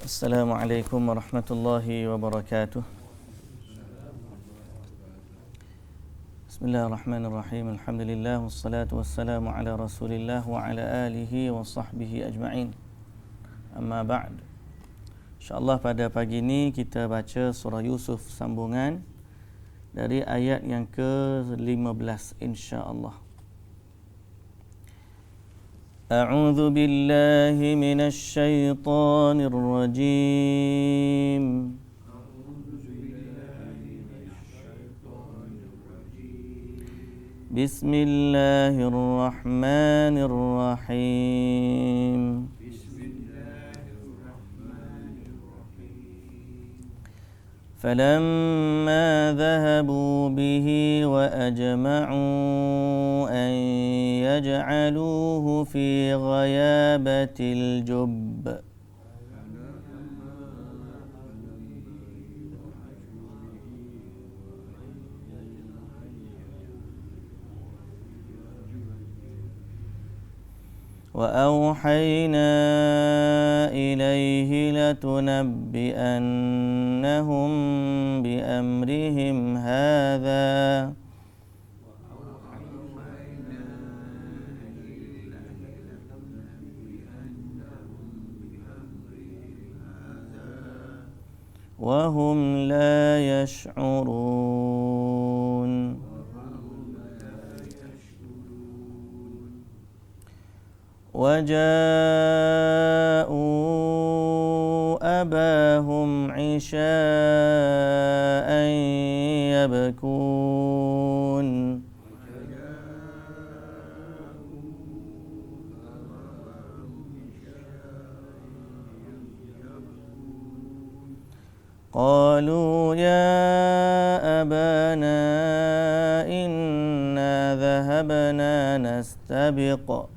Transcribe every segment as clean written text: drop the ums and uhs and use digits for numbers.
Assalamualaikum warahmatullahi wabarakatuh. Bismillahirrahmanirrahim. Alhamdulillah wassalatu wassalamu ala Rasulillah wa ala alihi wa sahbihi ajma'in. Amma ba'd. InsyaAllah pada pagi ini kita baca surah Yusuf sambungan dari ayat yang ke-15 insya-Allah. أعوذ بالله من الشيطان الرجيم بسم الله الرحمن الرحيم فلما ذهبوا به وأجمعوا أن يجعلوه في غيابة الجب وأوحينا إليه لتنبئنهم بأمرهم هذا وهم لا يشعرون وجاءوا أباهم عشاء يبكون قالوا يا أبانا إنا ذهبنا نستبق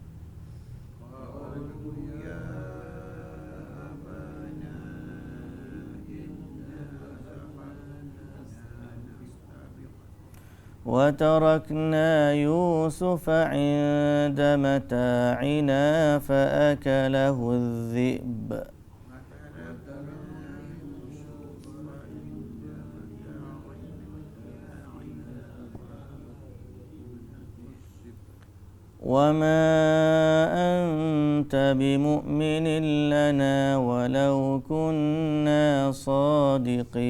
وتركنا يوسف عند متاعنا فأكله الذئب وما أنت بمؤمن لنا ولو كنا صادقين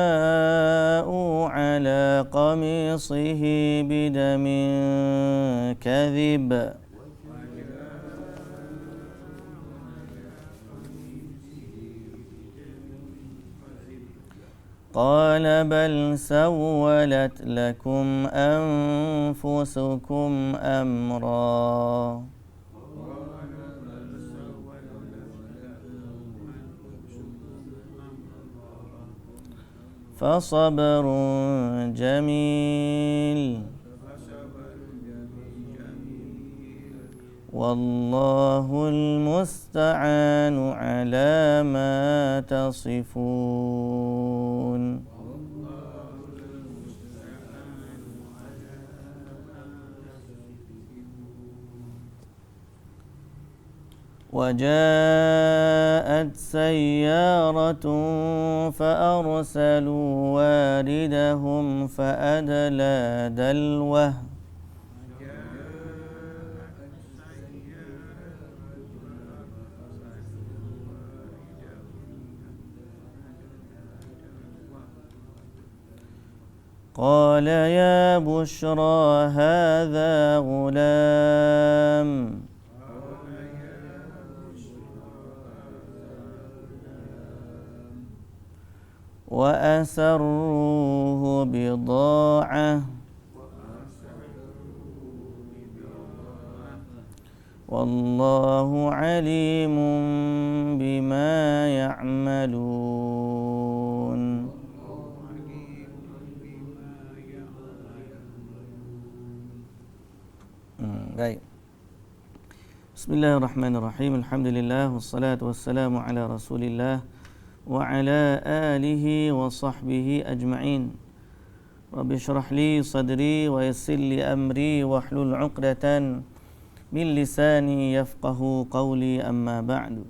وجاءوا على قميصه بدم كذب قال بل سولت لكم أنفسكم أمرا فصبر جميل والله المستعان على ما تصفون وجاءت سيارة فأرسلوا واردهم فأدلى دلوه قال يا بشرى هذا غلام وأسروه بضاعة والله عليم بما يعملون. Baik. Bismillahirrahmanirrahim. Alhamdulillah wassalatu wassalamu ala Rasulillah وعلى آله وصحبه أجمعين. رب اشرح لي صدري ويسر لي أمري واحلل عقدة من لساني يفقه قولي. أما بعد.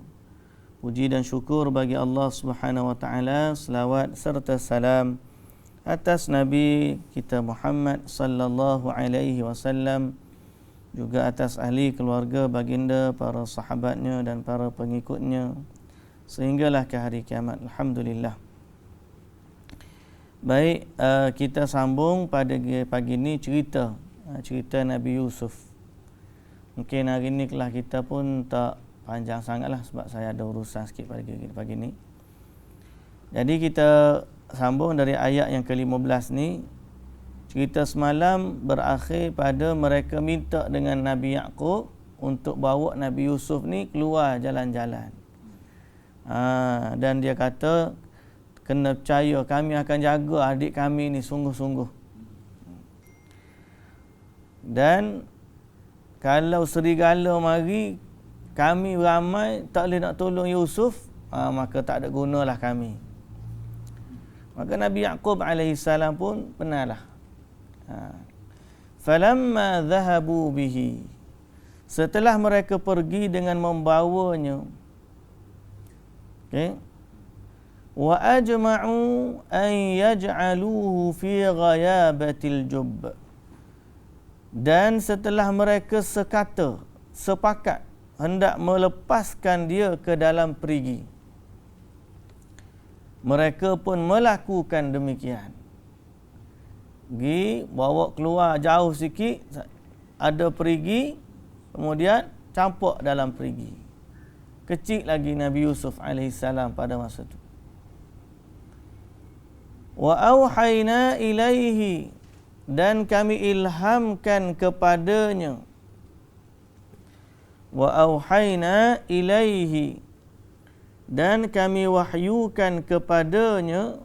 Puji dan syukur bagi Allah Subhanahu wa taala, selawat serta salam atas Nabi kita Muhammad sallallahu alaihi wasallam, juga atas ahli keluarga baginda, para sahabatnya dan para pengikutnya sehinggalah ke hari kiamat. Alhamdulillah. Baik, kita sambung pada pagi ini cerita Nabi Yusuf. Mungkin hari ini kelas kita pun tak panjang sangatlah sebab saya ada urusan sikit pagi ni. Jadi kita sambung dari ayat yang ke-15 ni. Cerita semalam berakhir pada mereka minta dengan Nabi Yaqub untuk bawa Nabi Yusuf ni keluar jalan-jalan. Dan dia kata, kena percaya, kami akan jaga adik kami ni sungguh-sungguh. Dan kalau serigala mari, kami ramai tak boleh nak tolong Yusuf, maka tak ada gunalah kami. Maka Nabi Yaqub alaihissalam pun penalah. Falamma dhahabu bihi, setelah mereka pergi dengan membawanya, okay, wa ajma'u an yaj'aluhu fi ghayabatil jubb, dan setelah mereka sepakat hendak melepaskan dia ke dalam perigi, mereka pun melakukan demikian. Pergi, bawa keluar jauh sikit, ada perigi, kemudian campak dalam perigi. Kecil lagi Nabi Yusuf alaihissalam pada masa itu. Wa auhayna ilaihi, dan kami ilhamkan kepadanya. Wa auhayna ilaihi, dan kami wahyukan kepadanya,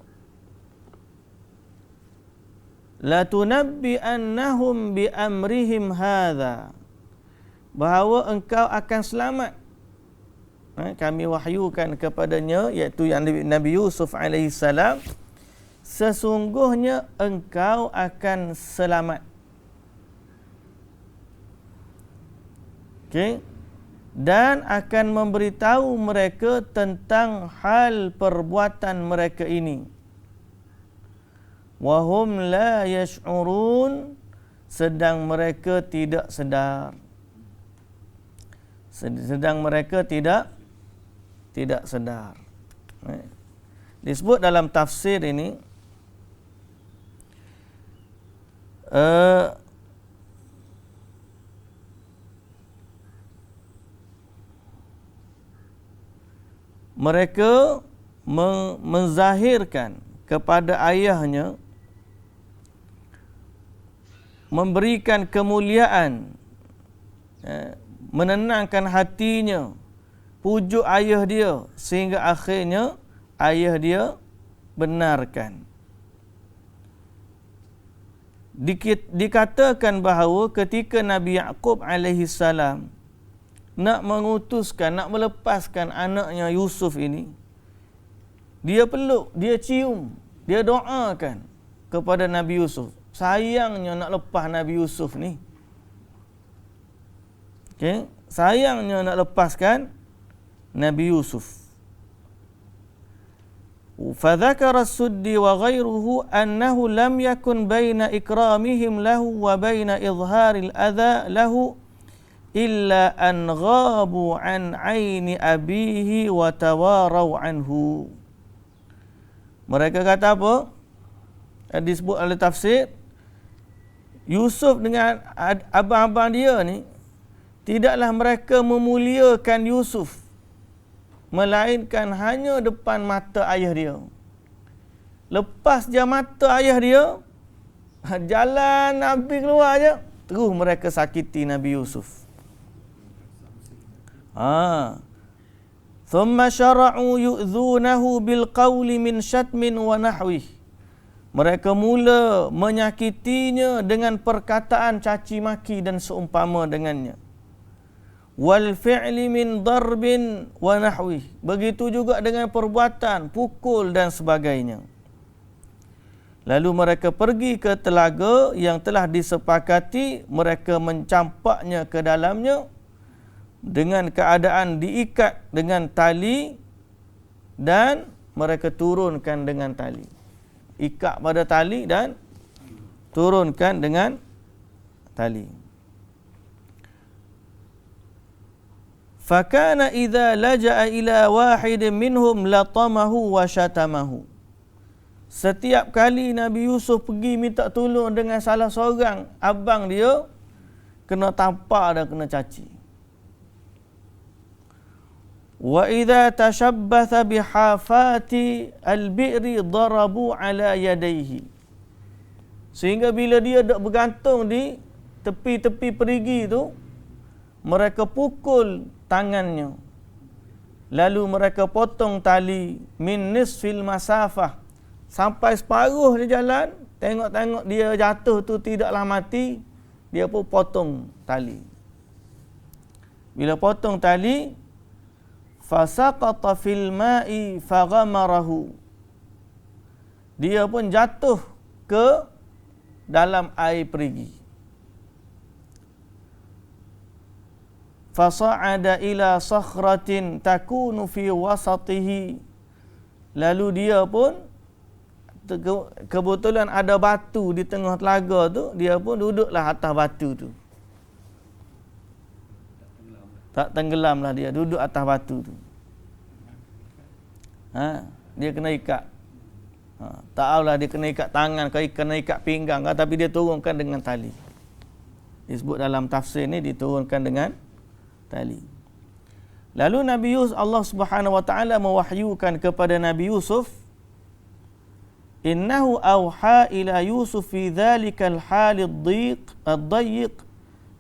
la tunabbi'annahum bi amrihim hadza, bahawa engkau akan selamat. Kami wahyukan kepadanya, iaitu yang Nabi Yusuf alaihissalam, sesungguhnya engkau akan selamat. Okey, dan akan memberitahu mereka tentang hal perbuatan mereka ini. Wahum la yash'urun, sedang mereka tidak sedar. Sedang mereka tidak sedar. Disebut dalam tafsir ini, mereka menzahirkan kepada ayahnya, memberikan kemuliaan, menenangkan hatinya, pujuk ayah dia, sehingga akhirnya ayah dia benarkan. Dikatakan bahawa ketika Nabi Yaqub alaihissalam nak mengutuskan, nak melepaskan anaknya Yusuf ini, dia peluk, dia cium, dia doakan kepada Nabi Yusuf. Sayangnya nak lepas Nabi Yusuf ni. Okay? Sayangnya nak lepaskan Nabi Yusuf. Fadzakara as-Suddi wa ghairuhu annahu lam yakun baina ikramihim lahu wa baina izharil adha lahu illa an ghabu an aini abihi wa tawarau anhu. Mereka kata apa? Disebut oleh tafsir, Yusuf dengan abang-abang dia ni, tidaklah mereka memuliakan Yusuf, melainkan hanya depan mata ayah dia. Lepas je mata ayah dia, jalan Nabi keluar je, terus mereka sakiti Nabi Yusuf. Thumma syara'u yu'dhunahu bil qawli min syatmin wa nahwih. Mereka mula menyakitinya dengan perkataan caci maki dan seumpama dengannya. wal fi'li min darbin wa nahwi. Begitu juga dengan perbuatan pukul dan sebagainya. Lalu mereka pergi ke telaga yang telah disepakati, mereka mencampaknya ke dalamnya dengan keadaan diikat dengan tali dan mereka turunkan dengan tali. Ikat pada tali dan turunkan dengan tali. Fakana idza laja'a ila wahidin minhum latamahu wa syatamahu. Setiap kali Nabi Yusuf pergi minta tolong dengan salah seorang abang dia, kena tampar dan kena caci. Wa idza tashabbatha bihafati al-bi'ri darabu ala yadayhi. Sehingga bila dia dok bergantung di tepi-tepi perigi tu, mereka pukul tangannya. Lalu mereka potong tali min nisfil masafah. Sampai separuh dia jalan, tengok-tengok dia jatuh tu tidaklah mati, dia pun potong tali. Bila potong tali, fasaqata fil ma'i faghamarahu. Dia pun jatuh ke dalam air perigi. Fasa'ada ila sakhratin takunu fi wasatihi. Lalu dia pun kebetulan ada batu di tengah telaga tu, dia pun duduklah atas batu tu. Tak tenggelamlah dia, duduk atas batu tu. Dia kena ikat. Tak tahulah dia kena ikat tangan ke kena ikat pinggang ke, tapi dia turunkan dengan tali. Disebut dalam tafsir ni diturunkan dengan tali. Lalu Nabi Yusuf, Allah Subhanahu wa taala mewahyukan kepada Nabi Yusuf, innahu awha ila Yusuf fi dhalikal halid ad-dayyiq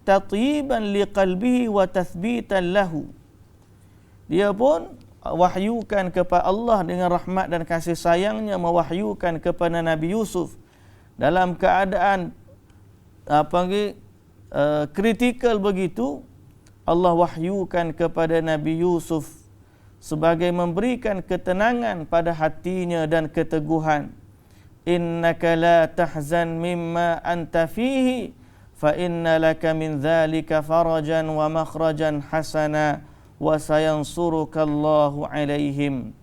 tatyiban liqalbihi wa tathbitan lahu. Dia pun wahyukan kepada Allah dengan rahmat dan kasih sayangnya, mewahyukan kepada Nabi Yusuf dalam keadaan kritikal begitu. Allah wahyukan kepada Nabi Yusuf sebagai memberikan ketenangan pada hatinya dan keteguhan. Innaka la tahzan mimma anta fihi fa inna laka min dhalika farajan wa makhrajan hasana wa sayansuruka Allahu alaihim.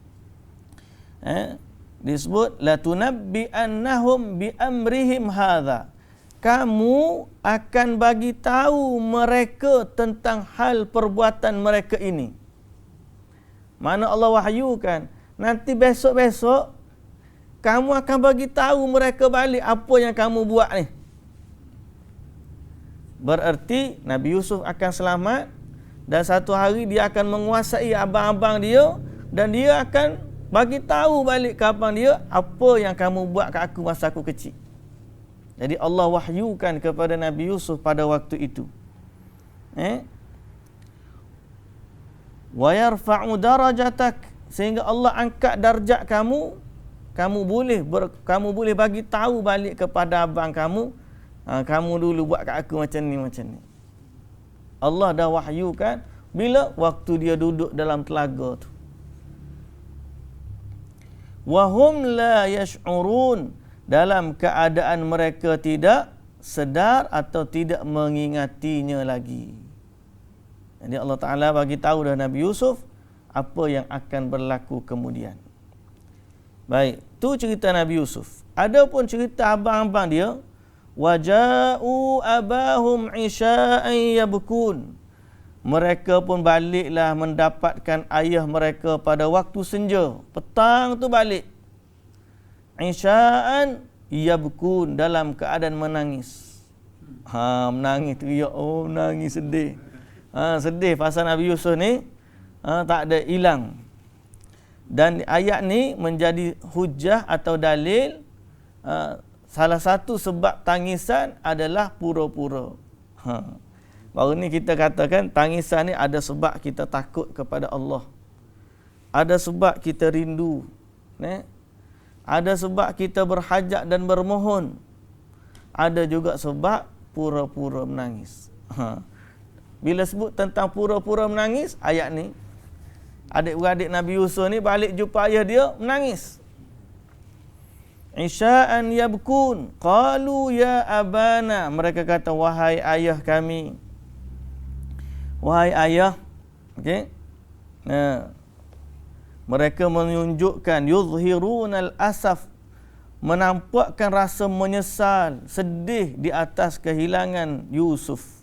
Disebut la tunabbi annahum bi amrihim hadha. Kamu akan bagi tahu mereka tentang hal perbuatan mereka ini. Mana Allah wahyukan, nanti besok-besok kamu akan bagi tahu mereka balik apa yang kamu buat ni. Bererti Nabi Yusuf akan selamat dan satu hari dia akan menguasai abang-abang dia dan dia akan bagi tahu balik ke abang dia apa yang kamu buat ke aku masa aku kecil. Jadi Allah wahyukan kepada Nabi Yusuf pada waktu itu. Wa yarfa'u darajatak, sehingga Allah angkat darjat kamu. Kamu boleh bagi tahu balik kepada abang kamu, kamu dulu buat kat aku macam ni. Allah dah wahyukan bila waktu dia duduk dalam telaga tu. Wa hum la yash'urun, dalam keadaan mereka tidak sedar atau tidak mengingatinya lagi. Jadi Allah Ta'ala bagi tahu dah Nabi Yusuf apa yang akan berlaku kemudian. Baik, tu cerita Nabi Yusuf. Adapun cerita abang-abang dia, waja'u abahum isya'an yabkun. Mereka pun baliklah mendapatkan ayah mereka pada waktu senja. Petang tu balik. Isya'an yabkun, dalam keadaan menangis. Menangis tu, ya Allah, menangis sedih. Sedih pasal Nabi Yusuf ni tak ada hilang. Dan ayat ni menjadi hujah atau dalil, salah satu sebab tangisan adalah pura-pura. Baru ni kita katakan tangisan ni ada sebab kita takut kepada Allah. Ada sebab kita rindu. Ada sebab kita berhajat dan bermohon. Ada juga sebab pura-pura menangis. Bila sebut tentang pura-pura menangis, ayat ni, adik-beradik Nabi Yusuf ni balik jumpa ayah dia, menangis. Isya'an yabkun, qalu ya abana, mereka kata, wahai ayah kami. Wahai ayah, okey. Mereka menunjukkan yuzhirunal asaf, menampakkan rasa menyesal, sedih di atas kehilangan Yusuf.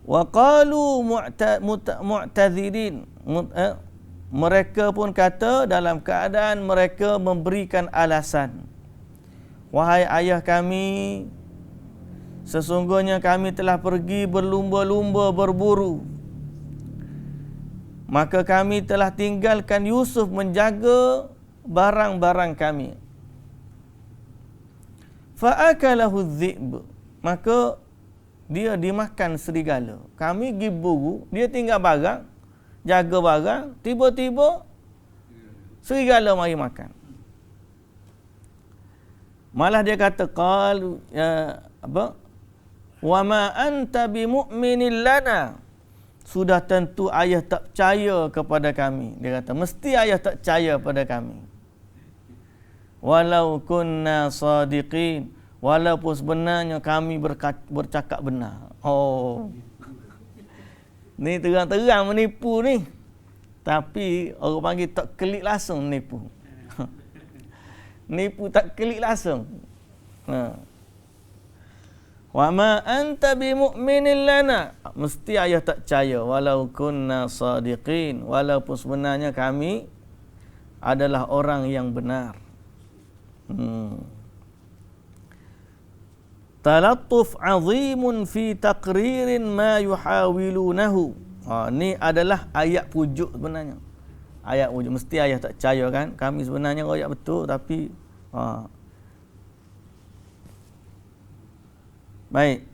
Wa qalu mu'tadzirin, mereka pun kata dalam keadaan mereka memberikan alasan. Wahai ayah kami, sesungguhnya kami telah pergi berlumba-lumba berburu. Maka kami telah tinggalkan Yusuf menjaga barang-barang kami. Fa'akalahu dhi'b, maka dia dimakan serigala. Kami pergi buru, dia tinggal barang, jaga barang, tiba-tiba serigala mari makan. Malah dia kata, qalu wa ma anta bimu'minin lana, sudah tentu ayah tak percaya kepada kami. Dia kata, mesti ayah tak percaya pada kami. Walau kunna sadiqin, walaupun sebenarnya kami bercakap benar. Oh, ni terang-terang menipu ni. Tapi orang panggil tak klik langsung menipu. Nipu tak klik langsung. Wa ma anta bimu'minin lana, mesti ayah tak percaya. Walau kunna sadiqin, walaupun sebenarnya kami adalah orang yang benar. Talattuf azimun fi taqririn ma yuhawilunahu. Ni adalah ayat pujuk sebenarnya. Ayat pujuk, mesti ayah tak percaya kan, kami sebenarnya royak betul, tapi baik.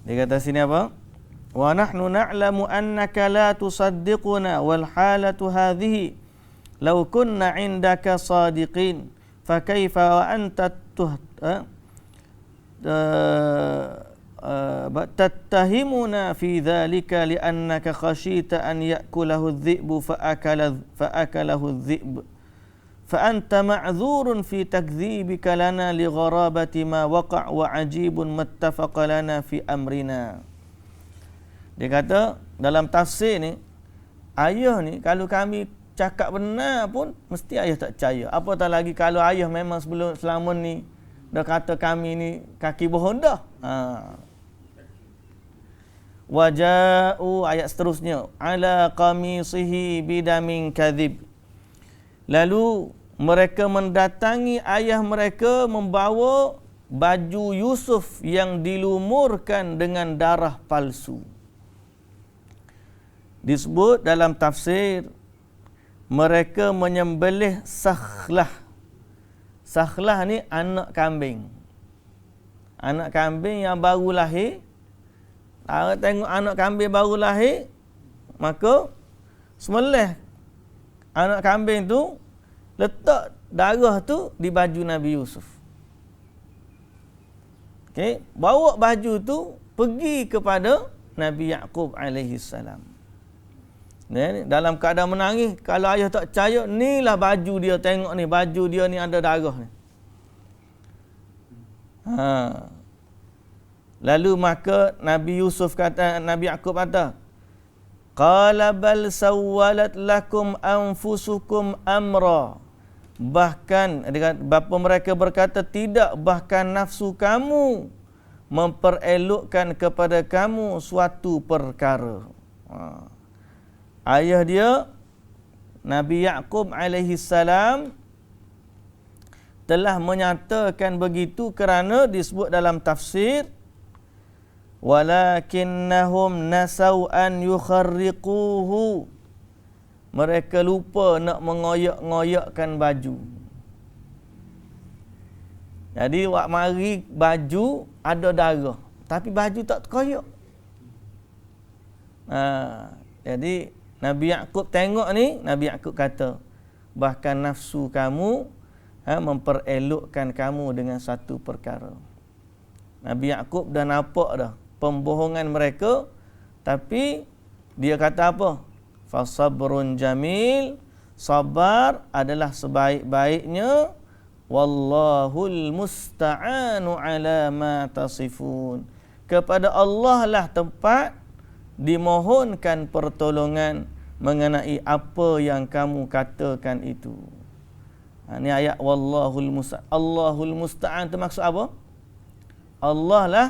Dia kata sini apa? Wa nahnu na'lamu annaka la tusaddiquna wal halatu hadhihi law kunna 'indaka sadiqin fa kaifa wa anta tattahimuna fi dhalika li'annaka khashita an ya'kulahu adh-dhi'bu fa akalahu adh-dhi'b fa anta ma'dhurun fi takdhibika lana li gharabati ma waqa' wa 'ajibun mattafaqa lana fi amrina. Dia kata dalam tafsir ni, ayah ni kalau kami cakap benar pun mesti ayah tak percaya. Apatah lagi kalau ayah memang selama ni dah kata kami ni kaki bohong dah. Waja'u, ayat seterusnya, ala qamisihi bidamin kadhib. Lalu mereka mendatangi ayah mereka membawa baju Yusuf yang dilumurkan dengan darah palsu. Disebut dalam tafsir, mereka menyembelih sakhlah. Sakhlah ni anak kambing. Anak kambing yang baru lahir. Tengok anak kambing baru lahir, maka sembelih anak kambing tu, letak darah tu di baju Nabi Yusuf. Okey, bawa baju tu pergi kepada Nabi Yaqub alaihi salam. Dalam keadaan menangis, kalau ayah tak percaya, inilah baju dia, tengok ni, baju dia ni ada darah ni. Lalu maka Nabi Yusuf kata, Nabi Yaqub kata, qala bal sawwalat lakum anfusukum amra. Bahkan bapa mereka berkata, tidak, bahkan nafsu kamu memperelokkan kepada kamu suatu perkara. Ayah dia Nabi Yaqub alaihi salam telah menyatakan begitu kerana disebut dalam tafsir, walakinnahum nasau an yukharriquhu, mereka lupa nak mengoyak-ngoyakkan baju. Jadi wak mari baju ada darah, tapi baju tak terkoyak. Jadi Nabi Yaqub tengok ni, Nabi Yaqub kata, bahkan nafsu kamu memperelokkan kamu dengan satu perkara. Nabi Yaqub dah nampak dah pembohongan mereka, tapi dia kata apa? Fasabrun jamil, sabar adalah sebaik-baiknya, wallahul musta'anu ala ma tasifun. Kepada Allah lah tempat dimohonkan pertolongan mengenai apa yang kamu katakan itu. Ini ayat wallahul musta'an. Allahul musta'an itu maksud apa? Allah lah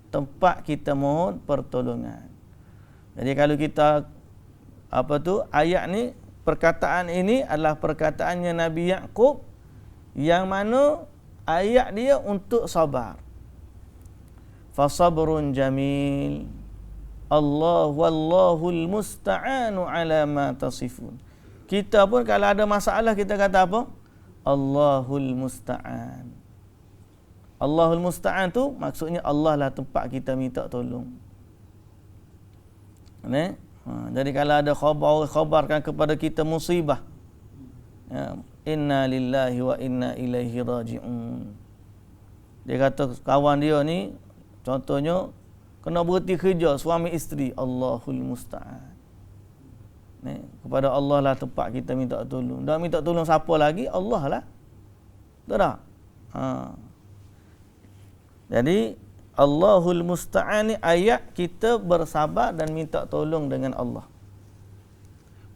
tempat kita mohon pertolongan. Jadi kalau kita ayat ni, perkataan ini adalah perkataannya Nabi Yaqub, yang mana ayat dia untuk sabar. Fasabrun jamil, wallahul musta'anu ala ma tasifun. Kita pun kalau ada masalah kita kata apa? Allahul musta'an. Allahul musta'an tu maksudnya Allah lah tempat kita minta tolong. Jadi kalau ada khabarkan kepada kita musibah, inna lillahi wa inna ilaihi raji'un. Dia kata kawan dia ni, contohnya kena berhenti kerja, suami isteri, Allahul musta'an. Kepada Allah lah tempat kita minta tolong. Dah minta tolong siapa lagi? Allah lah. Betul tak? Jadi Allahul musta'an ni ayat kita bersabar dan minta tolong dengan Allah.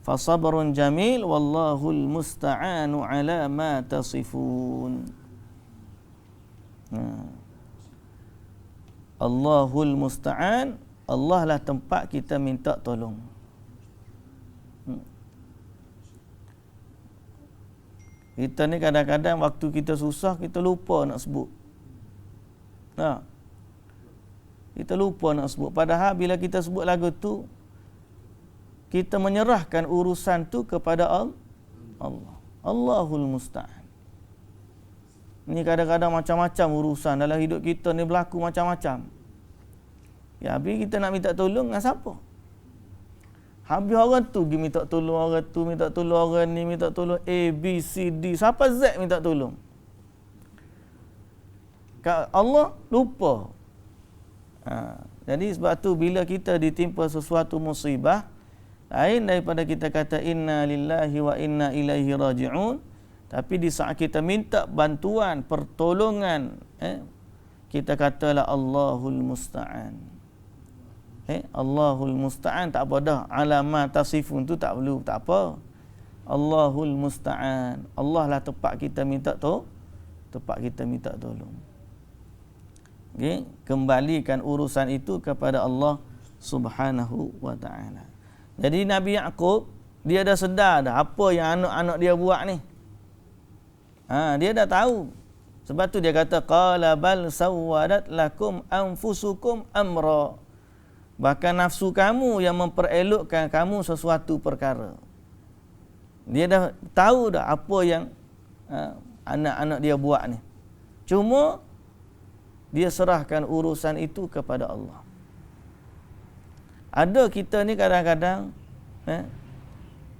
Fasabrun jamil, wallahul musta'anu ala ma tasifun. Allahul musta'an, Allah lah tempat kita minta tolong. Kita ni kadang-kadang waktu kita susah, kita lupa nak sebut. Kita lupa nak sebut. Padahal bila kita sebut lagu tu, kita menyerahkan urusan tu kepada Allah. Allahul musta'an. Ni kadang-kadang macam-macam urusan dalam hidup kita ni, berlaku macam-macam. Ya, habis kita nak minta tolong dengan siapa? Habis orang tu pergi minta tolong orang tu, minta tolong orang ni, minta tolong A, B, C, D. Siapa Z minta tolong? Allah lupa. Jadi sebab tu bila kita ditimpa sesuatu musibah, lain daripada kita kata inna lillahi wa inna ilaihi raji'un, tapi di saat kita minta bantuan, pertolongan, kita katalah Allahul musta'an. Allahul musta'an, tak apa dah. Alama tasifun tu tak perlu, tak apa. Allahul musta'an. Allah lah tempat kita minta tolong. Okay? Kembalikan urusan itu kepada Allah Subhanahu wa ta'ala. Jadi Nabi Yaqub, dia dah sedar dah apa yang anak-anak dia buat ni. Dia dah tahu. Sebab tu dia kata qala bal sawwadat lakum anfusukum amra. Bahkan nafsu kamu yang memperelokkan kamu sesuatu perkara. Dia dah tahu dah apa yang anak-anak dia buat ni. Cuma dia serahkan urusan itu kepada Allah. Ada kita ni kadang-kadang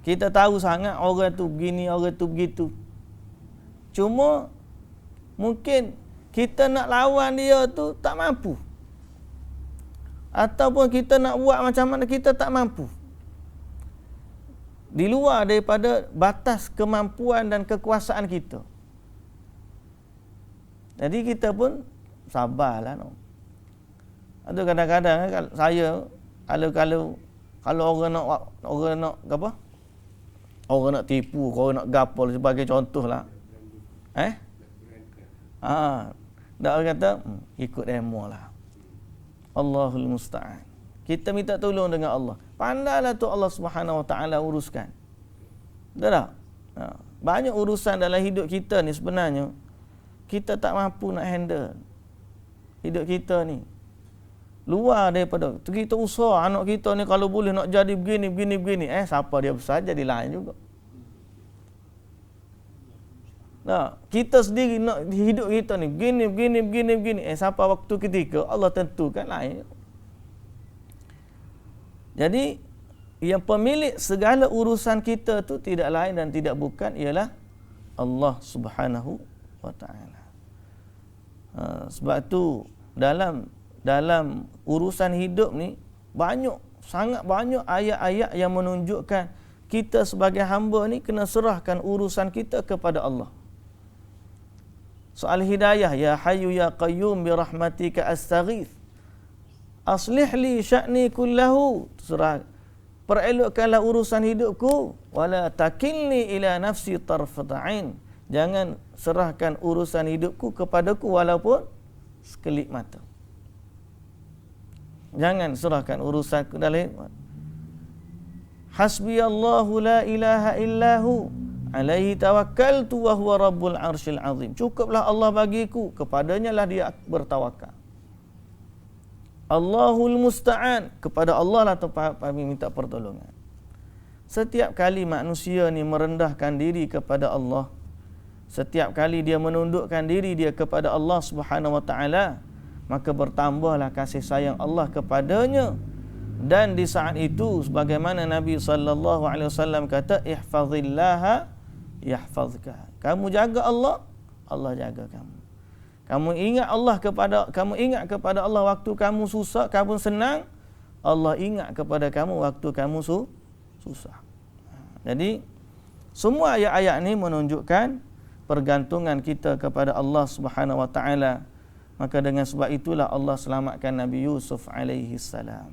kita tahu sangat orang tu begini, orang tu begitu. Cuma mungkin kita nak lawan dia tu tak mampu. Ataupun kita nak buat macam mana kita tak mampu. Di luar daripada batas kemampuan dan kekuasaan kita. Jadi kita pun sabarlah. Ada kadang-kadang saya kalau orang nak apa? Orang nak tipu, orang nak gapol sebagai contohlah. Dak kata ikut demo lah. Allahul musta'an. Kita minta tolong dengan Allah. Pandailah tu Allah Subhanahu wa taala uruskan. Betul tak? Banyak urusan dalam hidup kita ni sebenarnya kita tak mampu nak handle. Hidup kita ni luar daripada kita usaha anak kita ni kalau boleh nak jadi begini. Siapa dia besar jadi lain juga. Kita sendiri nak hidup kita ni begini. Sampai waktu ketika Allah tentukan lain. Jadi yang pemilik segala urusan kita tu tidak lain dan tidak bukan ialah Allah Subhanahu wa taala. Sebab tu dalam urusan hidup ni sangat banyak ayat-ayat yang menunjukkan kita sebagai hamba ni kena serahkan urusan kita kepada Allah. Soal hidayah, ya hayyu ya qayyum bi rahmatika astaghith. Aslih li sya'ni kullahu. Surah, perelokkanlah urusan hidupku, wala takilni ila nafsi tarfat ain. Jangan serahkan urusan hidupku kepadaku walaupun sekelip mata. Jangan serahkan urusanku dalam hasbiyallahu la ilaha illahu alaihi tawakkaltu wa huwa rabbul arsyil azim. Cukuplah Allah bagiku, kepadanya lah dia bertawakal. Allahul musta'an, kepada Allah lah kami minta pertolongan. Setiap kali manusia ni merendahkan diri kepada Allah, setiap kali dia menundukkan diri dia kepada Allah Subhanahu wa taala, maka bertambahlah kasih sayang Allah kepadanya. Dan di saat itu sebagaimana Nabi sallallahu alaihi wasallam kata, ihfazillaha yahfazka. Kamu jaga Allah, Allah jaga kamu. Kamu ingat kepada Allah waktu kamu susah, kamu senang, Allah ingat kepada kamu waktu kamu susah. Jadi semua ayat-ayat ini menunjukkan pergantungan kita kepada Allah Subhanahu wa taala. Maka dengan sebab itulah Allah selamatkan Nabi Yusuf alaihi salam.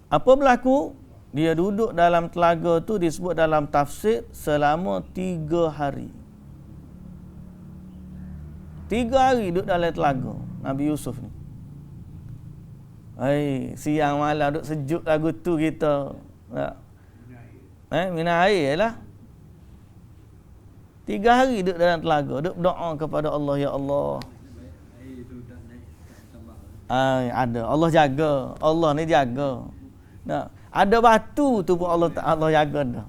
Apa berlaku? Dia duduk dalam telaga tu disebut dalam tafsir selama 3 hari. 3 hari duduk dalam telaga Nabi Yusuf ni. Siang malam duduk sejuk lagu tu kita. Minum air lah. 3 hari duduk dalam telaga, duduk berdoa kepada Allah, ya Allah. Ada. Allah jaga. Allah ni jaga. Ada batu tu pun Allah jaga dah.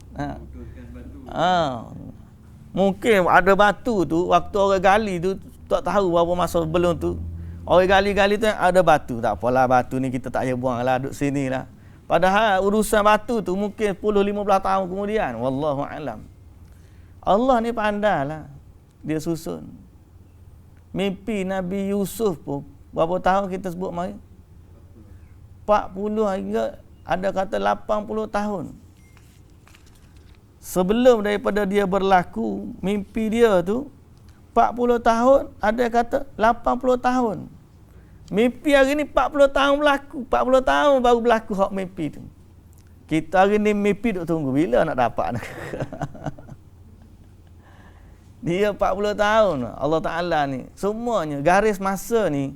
Mungkin ada batu tu waktu orang gali tu tak tahu berapa masa sebelum tu. Orang gali-gali tu ada batu. Tak apalah, batu ni kita tak payah buang lah, duduk sini lah. Padahal urusan batu tu mungkin 10-15 tahun kemudian. Wallahu a'lam. Allah ni pandai lah. Dia susun. Mimpi Nabi Yusuf pun berapa tahun kita sebut mari? 40 hingga ada kata 80 tahun. Sebelum daripada dia berlaku, mimpi dia tu 40 tahun, ada kata 80 tahun. Mimpi hari ni 40 tahun berlaku. 40 tahun baru berlaku hak mimpi tu. Kita hari ni mimpi duk tunggu bila nak dapat. Dia 40 tahun Allah Ta'ala ni. Semuanya garis masa ni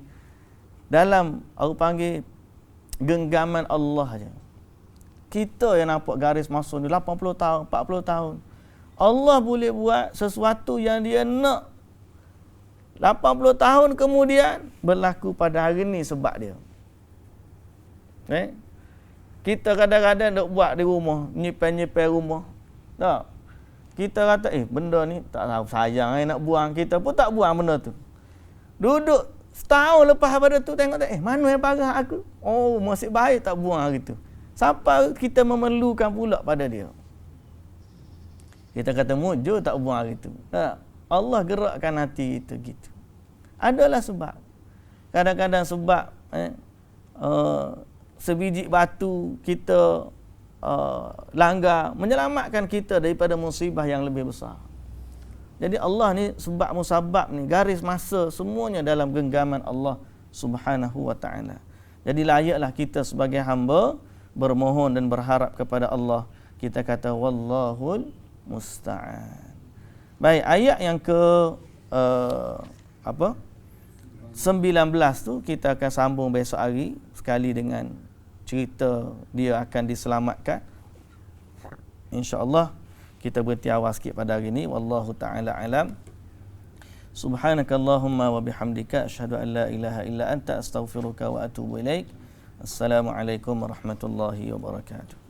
dalam aku panggil genggaman Allah aja. Kita yang nampak garis masa ni 80 tahun, 40 tahun. Allah boleh buat sesuatu yang dia nak 80 tahun kemudian berlaku pada hari ni sebab dia. Kita kadang-kadang duk buat di rumah, nyepel-nyepel rumah. Tak. Kita kata benda ni tak tahu sayang nak buang, kita pun tak buang benda tu. Duduk setahun lepas pada tu tengok mana yang parah aku. Oh, masih baik tak buang hari tu. Sampai kita memerlukan pula pada dia. Kita kata mujur tak buang hari tu. Tak. Allah gerakkan hati kita gitu. Adalah sebab. Kadang-kadang sebab sebiji batu kita langgar menyelamatkan kita daripada musibah yang lebih besar. Jadi Allah ni sebab musabab ni, garis masa semuanya dalam genggaman Allah Subhanahu wa taala. Jadi layaklah kita sebagai hamba bermohon dan berharap kepada Allah. Kita kata wallahul musta'an. Baik, ayat yang ke 19 tu kita akan sambung besok hari sekali dengan cerita dia akan diselamatkan. InsyaAllah kita berhenti awal sikit pada hari ini. Wallahu ta'ala alam. Subhanakallahumma wa bihamdika asyhadu an la ilaha illa anta astaghfiruka wa atubu ilaik. Assalamualaikum warahmatullahi wabarakatuh.